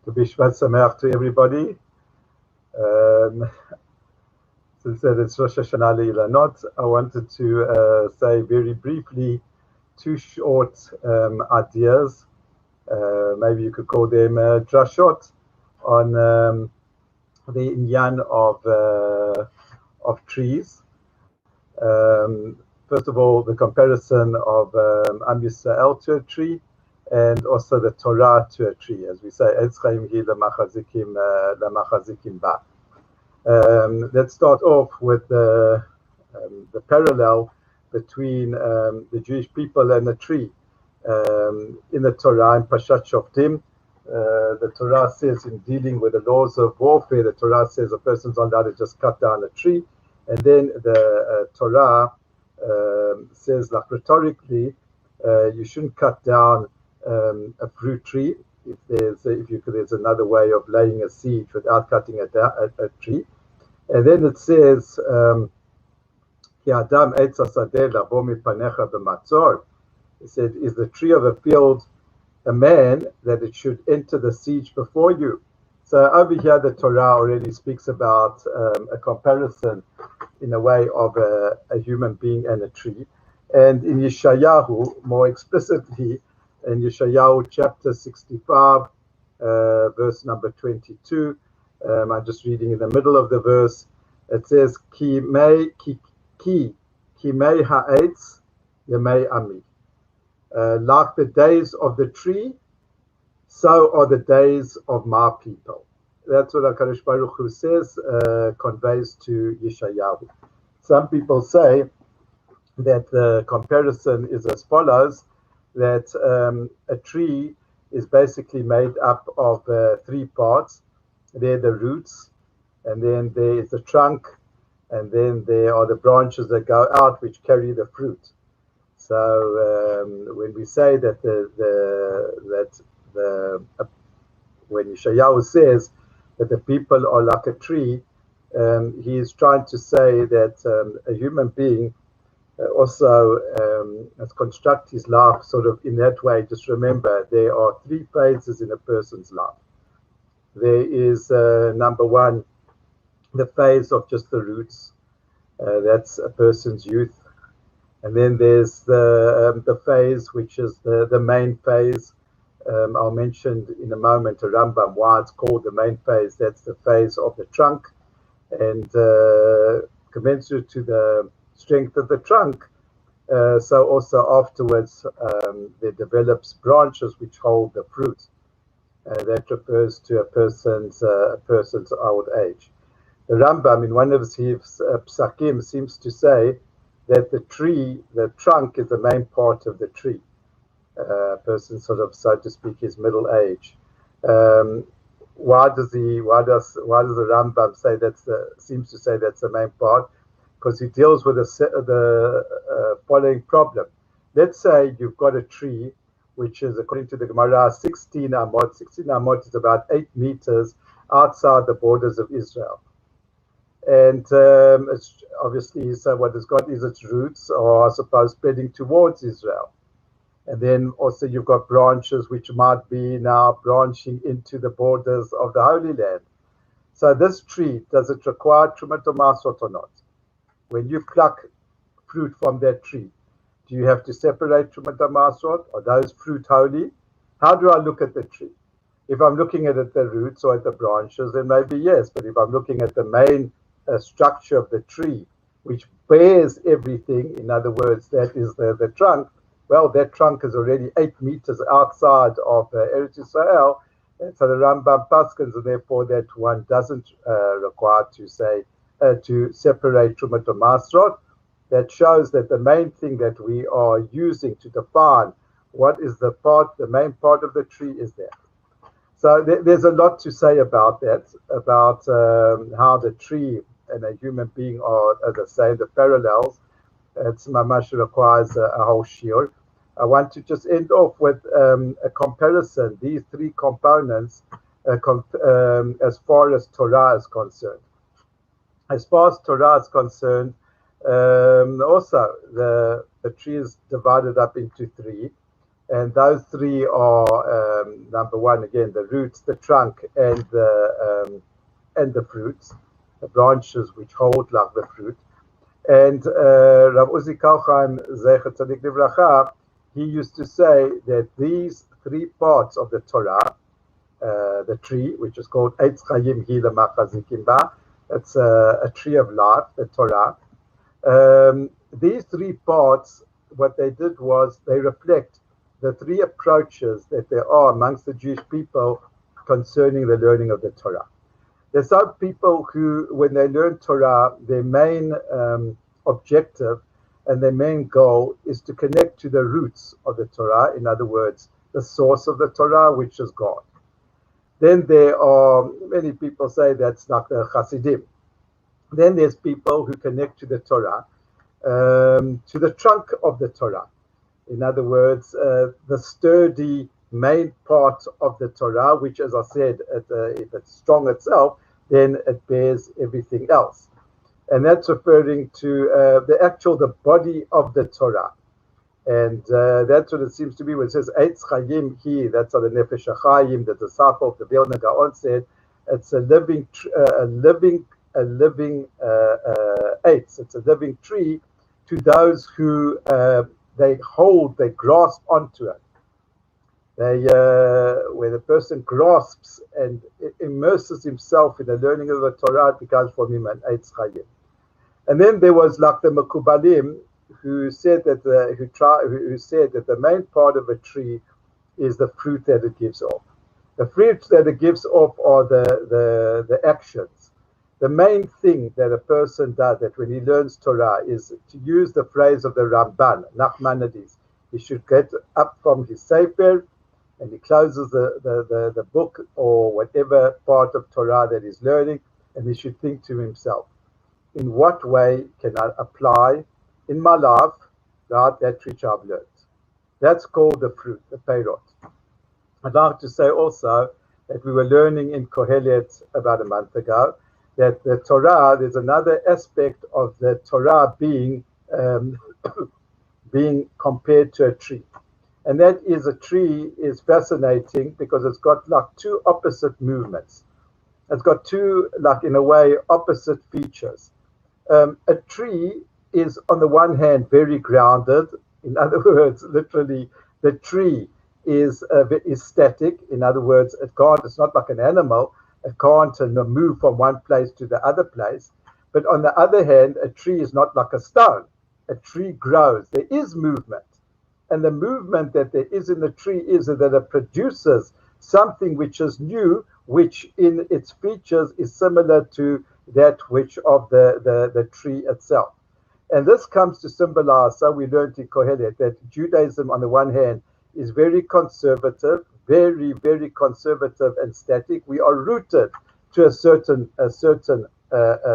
To Bishvat Sameach to everybody. Since it's Rosh Hashanah Le'ilanot, I wanted to say very briefly two short ideas. Maybe you could call them drashot on the inyan of trees. First of all, the comparison of Am Yisrael to a tree, and also the Torah to a tree, as we say, Etz Chaim hi lamachazikim ba. Let's start off with the parallel between the Jewish people and the tree. In the Torah, in Parshat Shoftim, the Torah says, in dealing with the laws of warfare, the Torah says a person's not allowed to just cut down a tree. And then the Torah says, like rhetorically, you shouldn't cut down a fruit tree if there's another way of laying a siege without cutting a tree. And then it says, it said, is the tree of a field a man that it should enter the siege before you? So over here, the Torah already speaks about a comparison in a way of a human being and a tree. And in Yeshayahu, more explicitly, in Yeshayahu chapter 65, verse number 22, I'm just reading in the middle of the verse. It says, Ki mei ha'etz yemei ami. Like the days of the tree, so are the days of my people. That's what HaKadosh Baruch Hu says, conveys to Yeshayahu. Some people say that the comparison is as follows, that a tree is basically made up of three parts. They're the roots, and then there is the trunk, and then there are the branches that go out which carry the fruit. So when we say that when Yeshayahu says that the people are like a tree, he is trying to say that a human being also has constructed his life sort of in that way. Just remember, there are three phases in a person's life. There is number one, the phase of just the roots. That's a person's youth. And then there's the phase which is the main phase. I'll mention in a moment a Rambam why it's called the main phase. That's the phase of the trunk. And commensurate to the strength of the trunk, so also afterwards there develops branches which hold the fruit. That refers to a person's old age. The Rambam, in one of his psakim, seems to say that the trunk is the main part of the tree. A person sort of, so to speak, is middle age. Why does the Rambam say seems to say that's the main part? Because he deals with the following problem. Let's say you've got a tree which is, according to the Gemara, 16 amot. 16 amot is about 8 meters outside the borders of Israel. And it's obviously, so what it's got is its roots are, I suppose, spreading towards Israel. And then also you've got branches which might be now branching into the borders of the Holy Land. So this tree, does it require Trumat Masot or not? When you pluck fruit from that tree, do you have to separate Trumat Masot? Are those fruit holy? How do I look at the tree? If I'm looking at the roots or at the branches, then maybe yes. But if I'm looking at the main structure of the tree, which bears everything, in other words, that is the trunk, well, that trunk is already 8 meters outside of Eretz Yisrael, and so the Rambam paskins, and therefore that one doesn't require to say to separate Trumat Masrot. That shows that the main thing that we are using to define what is the main part of the tree is that. So there's a lot to say about that, about how the tree and a human being are, as I say, the parallels. It's mamash requires a whole shiur. I want to just end off with a comparison, these three components, as far as Torah is concerned. As far as Torah is concerned, also the tree is divided up into three. And those three are number one, again, the roots, the trunk, and the fruits, the branches which hold like the fruit. And Rav Uzi Kalchaim Zecher Tzadik Livracha, he used to say that these three parts of the Torah, the tree, which is called Eitz Chayim Hi Lemachazikim Ba, that's a tree of life, the Torah. These three parts, what they did was they reflect the three approaches that there are amongst the Jewish people concerning the learning of the Torah. There's some people who, when they learn Torah, their main objective and their main goal is to connect to the roots of the Torah, in other words, the source of the Torah, which is God. Then there are, many people say that's like the Hasidim. Then there's people who connect to the Torah, to the trunk of the Torah. In other words, the sturdy main part of the Torah, which, as I said, if it's strong itself, then it bears everything else. And that's referring to the body of the Torah. And that's what it seems to be when it says Eitz Chayim Hi, that's what the Nefesh HaChayim, the disciple of the Vilna Gaon, said. It's a living eitz. It's a living tree to those who they grasp onto it. Where the person grasps and immerses himself in the learning of the Torah, it becomes for him an Eitz Chayim. And then there was like the Mekubalim, who said that the main part of a tree is the fruit that it gives off. The fruits that it gives off are the actions. The main thing that a person does, that when he learns Torah, is to use the phrase of the Ramban, Nachmanides. He should get up from his sefer and he closes the book or whatever part of Torah that he's learning, and he should think to himself, in what way can I apply in my life that which I've learned? That's called the fruit, the peirot. I'd like to say also that we were learning in Kohelet about a month ago that the Torah, there's another aspect of the Torah being compared to a tree. And that is, a tree is fascinating because it's got like two opposite movements. It's got two, like in a way, opposite features. A tree is on the one hand very grounded. In other words, literally, the tree is static. In other words, it's not like an animal. It can't move from one place to the other place. But on the other hand, a tree is not like a stone. A tree grows. There is movement. And the movement that there is in the tree is that it produces something which is new, which in its features is similar to that which of the tree itself. And this comes to symbolize, so we learned in Kohelet, that Judaism on the one hand is very conservative, very, very conservative and static. We are rooted to a certain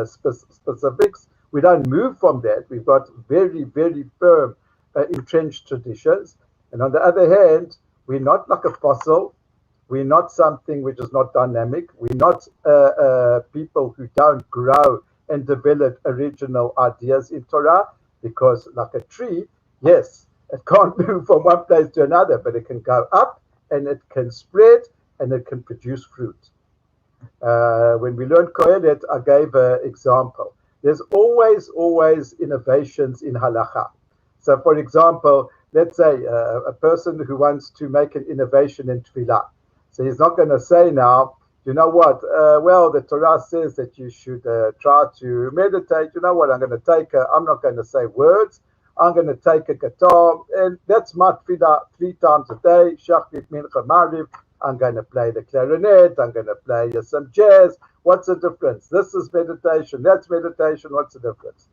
specifics. We don't move from that. We've got very, very firm entrenched traditions. And on the other hand, we're not like a fossil. We're not something which is not dynamic. We're not people who don't grow and develop original ideas in Torah, because like a tree, yes, it can't move from one place to another, but it can go up and it can spread and it can produce fruit. When we learned Kohelet, I gave an example. There's always innovations in halacha. So, for example, let's say a person who wants to make an innovation in tefillah. So he's not going to say now, you know what, well, the Torah says that you should try to meditate. You know what, I'm not going to say words. I'm going to take a guitar, and that's my tefillah 3 times a day, shachrit, mincha, mariv. I'm going to play the clarinet. I'm going to play some jazz. What's the difference? This is meditation. That's meditation. What's the difference?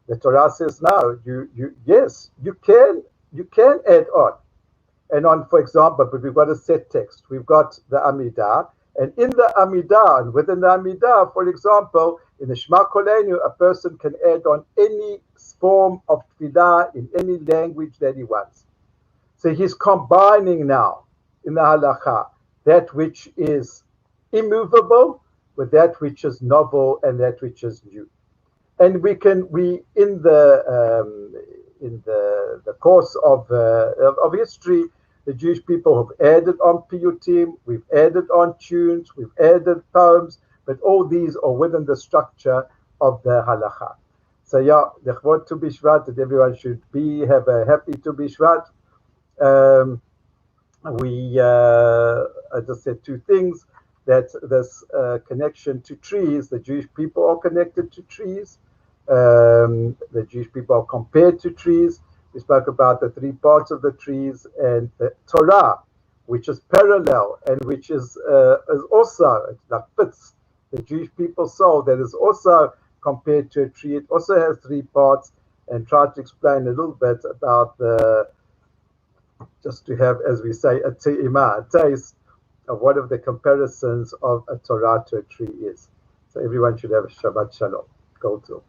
The Torah says no. Yes, you can add on. And on, for example, but we've got a set text. We've got the Amidah, and in the Amidah, and within the Amidah, for example, in the Shema Kolenu, a person can add on any form of tefillah in any language that he wants. So he's combining now in the halacha that which is immovable with that which is novel and that which is new. And in the course of history, The Jewish people have added on piyutim, we've added on tunes, we've added poems, but all these are within the structure of the halacha. So yeah, Lechvod Tu Bishvat, that everyone should have a happy Tu Bishvat. I just said two things, that this connection to trees, the Jewish people are connected to trees. The Jewish people are compared to trees. We spoke about the three parts of the trees, and the Torah, which is parallel and which is also, like fits the Jewish people's soul, that is also compared to a tree. It also has three parts, and try to explain a little bit about just to have, as we say, a te'ima, a taste of one of the comparisons of a Torah to a tree is. So everyone should have a Shabbat Shalom. Go to.